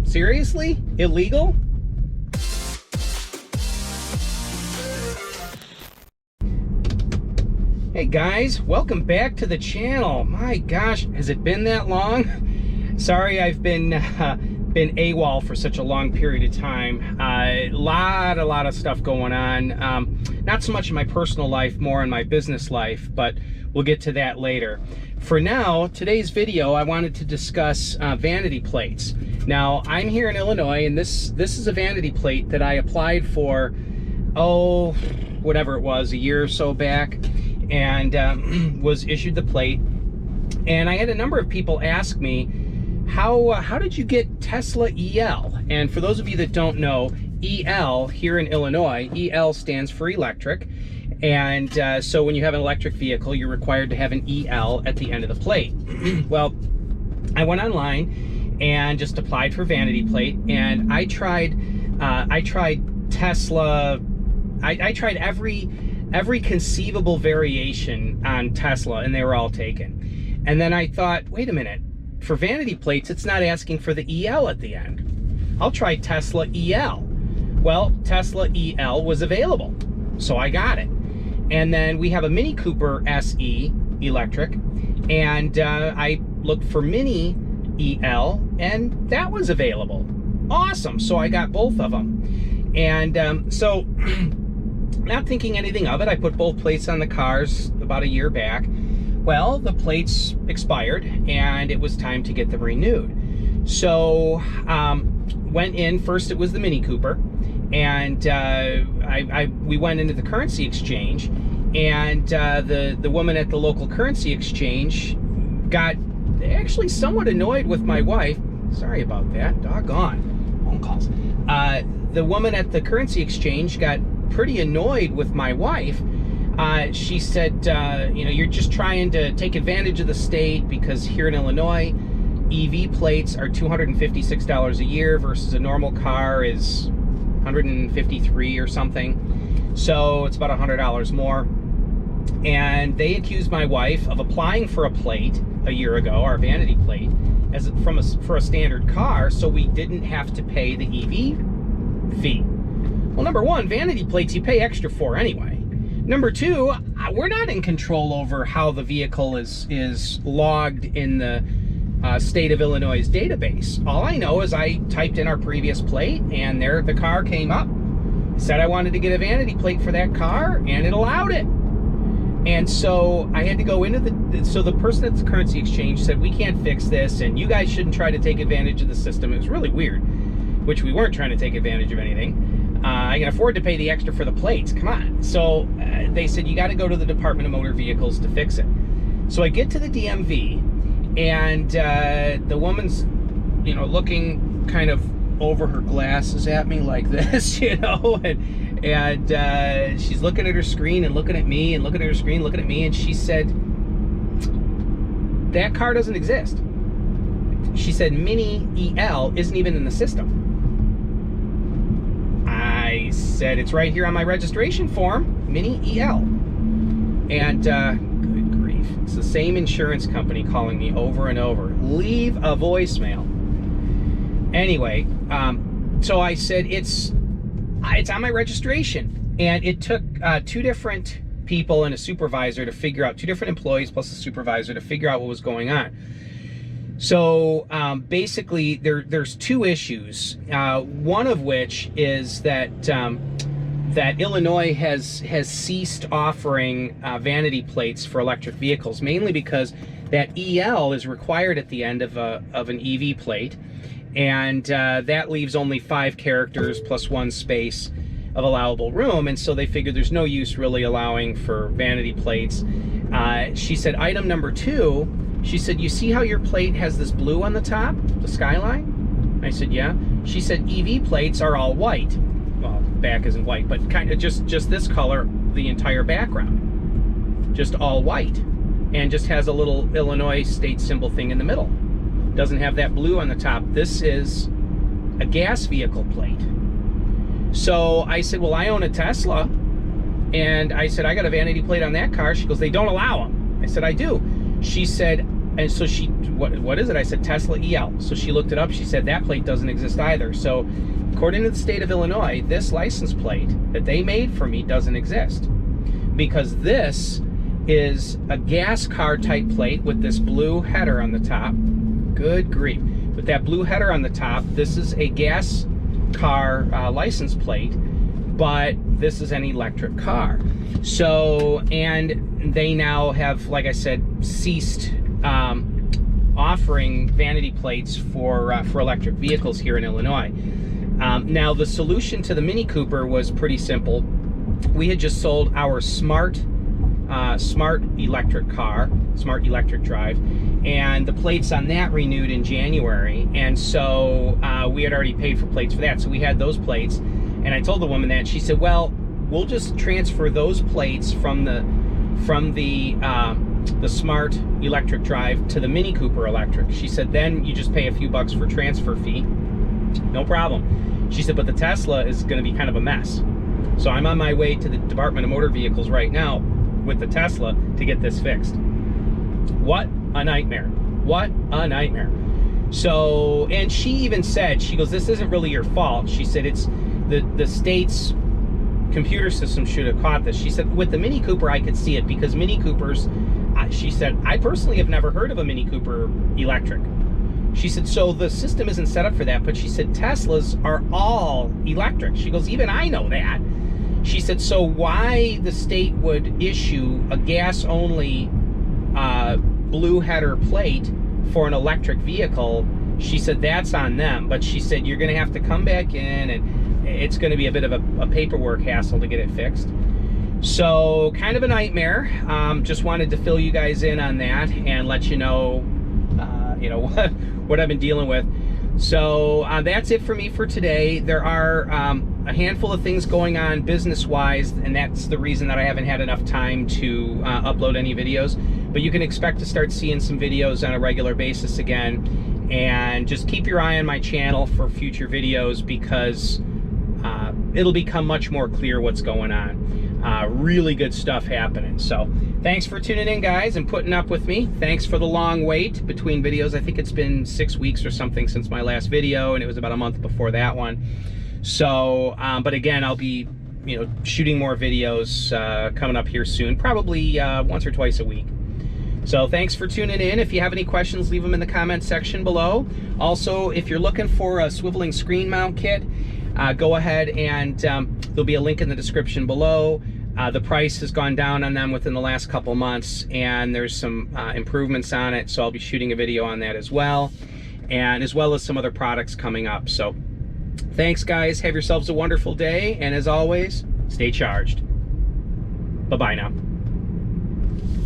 Seriously? Illegal? Hey guys, welcome back to the channel. My gosh, has it been that long? Sorry, I've been AWOL for such a long period of time. A lot of stuff going on. Not so much in my personal life, more in my business life, but we'll get to that later. For now, today's video, I wanted to discuss vanity plates. Now, I'm here in Illinois, and this is a vanity plate that I applied for, oh, whatever it was, a year or so back, and was issued the plate. And I had a number of people ask me, how did you get Tesla EL? And for those of you that don't know, EL here in Illinois, EL stands for electric. And so when you have an electric vehicle, you're required to have an EL at the end of the plate. Well, I went online and just applied for vanity plate, and I tried Tesla. I tried every conceivable variation on Tesla, and they were all taken. And then I thought, wait a minute, for vanity plates, it's not asking for the EL at the end. I'll try Tesla EL. Well, Tesla EL was available, so I got it. And then we have a Mini Cooper SE electric, and I looked for Mini EL, and that was available. Awesome, so I got both of them. And so, not thinking anything of it, I put both plates on the cars about a year back. Well, the plates expired, and it was time to get them renewed. So, went in, first it was the Mini Cooper, and we went into the currency exchange, and the woman at the local currency exchange got actually somewhat annoyed with my wife. Sorry about that, doggone phone calls. The woman at the currency exchange got pretty annoyed with my wife. She said, you know, you're just trying to take advantage of the state because here in Illinois, EV plates are $256 a year versus a normal car is $153 or something. So it's about $100 more. And they accused my wife of applying for a plate a year ago, our vanity plate, for a standard car, so we didn't have to pay the EV fee. Well, number one, vanity plates you pay extra for anyway. Number two, we're not in control over how the vehicle is logged in the state of Illinois' database. All I know is I typed in our previous plate, and there the car came up, said I wanted to get a vanity plate for that car, and it allowed it. And so I had to go into so the person at the currency exchange said, we can't fix this, and you guys shouldn't try to take advantage of the system. It was really weird, which we weren't trying to take advantage of anything. I can afford to pay the extra for the plates, come on. So they said, you got to go to the Department of Motor Vehicles to fix it. So I get to the DMV, and the woman's, you know, looking kind of over her glasses at me like this, you know, and she's looking at her screen and looking at me and looking at her screen, looking at me, and she said, that car doesn't exist. She said, Mini EL isn't even in the system. I said, it's right here on my registration form, Mini EL. And good grief, it's the same insurance company calling me over and over. Leave a voicemail. Anyway, so I said, it's on my registration. And it took two different people and a supervisor to figure out, two different employees plus a supervisor to figure out what was going on. So basically, there's two issues. One of which is that that Illinois has ceased offering vanity plates for electric vehicles, mainly because that EL is required at the end of an EV plate, and that leaves only 5 characters plus 1 space of allowable room, and so they figured there's no use really allowing for vanity plates. She said, item number 2. She said, you see how your plate has this blue on the top, the skyline? I said, yeah. She said, EV plates are all white. Well, back isn't white, but kind of just this color, the entire background. Just all white. And just has a little Illinois state symbol thing in the middle. Doesn't have that blue on the top. This is a gas vehicle plate. So I said, well, I own a Tesla. And I said, I got a vanity plate on that car. She goes, they don't allow them. I said, I do. She said, And so she, what is it? I said, Tesla EL. So she looked it up. She said, that plate doesn't exist either. So according to the state of Illinois, this license plate that they made for me doesn't exist, because this is a gas car type plate with this blue header on the top. Good grief. With that blue header on the top, this is a gas car license plate, but this is an electric car. So, and they now have, like I said, ceased offering vanity plates for electric vehicles here in Illinois. Now, the solution to the Mini Cooper was pretty simple. We had just sold our smart electric car, smart electric drive, and the plates on that renewed in January, and so we had already paid for plates for that, so we had those plates. And I told the woman that, she said, well, we'll just transfer those plates from the smart electric drive to the Mini Cooper electric. She said, then you just pay a few bucks for transfer fee, no problem. She said, but the Tesla is going to be kind of a mess. So I'm on my way to the Department of Motor Vehicles right now with the Tesla to get this fixed. What a nightmare. What a nightmare. So, and she even said, she goes, this isn't really your fault. She said, it's the state's computer system should have caught this. She said, with the Mini Cooper, I could see it, because Mini Coopers, she said, I personally have never heard of a Mini Cooper electric. She said, so the system isn't set up for that. But she said, Teslas are all electric. She goes, even I know that. She said, so why the state would issue a gas-only blue header plate for an electric vehicle, she said, that's on them. But she said, you're going to have to come back in, and it's going to be a bit of a paperwork hassle to get it fixed. So, kind of a nightmare. Just wanted to fill you guys in on that and let you know, what I've been dealing with. So that's it for me for today. There are a handful of things going on business-wise, and that's the reason that I haven't had enough time to upload any videos. But you can expect to start seeing some videos on a regular basis again. And just keep your eye on my channel for future videos, because it'll become much more clear what's going on. Really good stuff happening. So thanks for tuning in, guys, and putting up with me. Thanks for the long wait between videos. I think it's been 6 weeks or something since my last video, and it was about a month before that one. So, but again, I'll be, shooting more videos coming up here soon, probably once or twice a week. So thanks for tuning in. If you have any questions, leave them in the comment section below. Also, if you're looking for a swiveling screen mount kit, go ahead and there'll be a link in the description below. The price has gone down on them within the last couple months, and there's some improvements on it, so I'll be shooting a video on that as well, and as well as some other products coming up. So thanks, guys. Have yourselves a wonderful day, and as always, stay charged. Bye-bye now.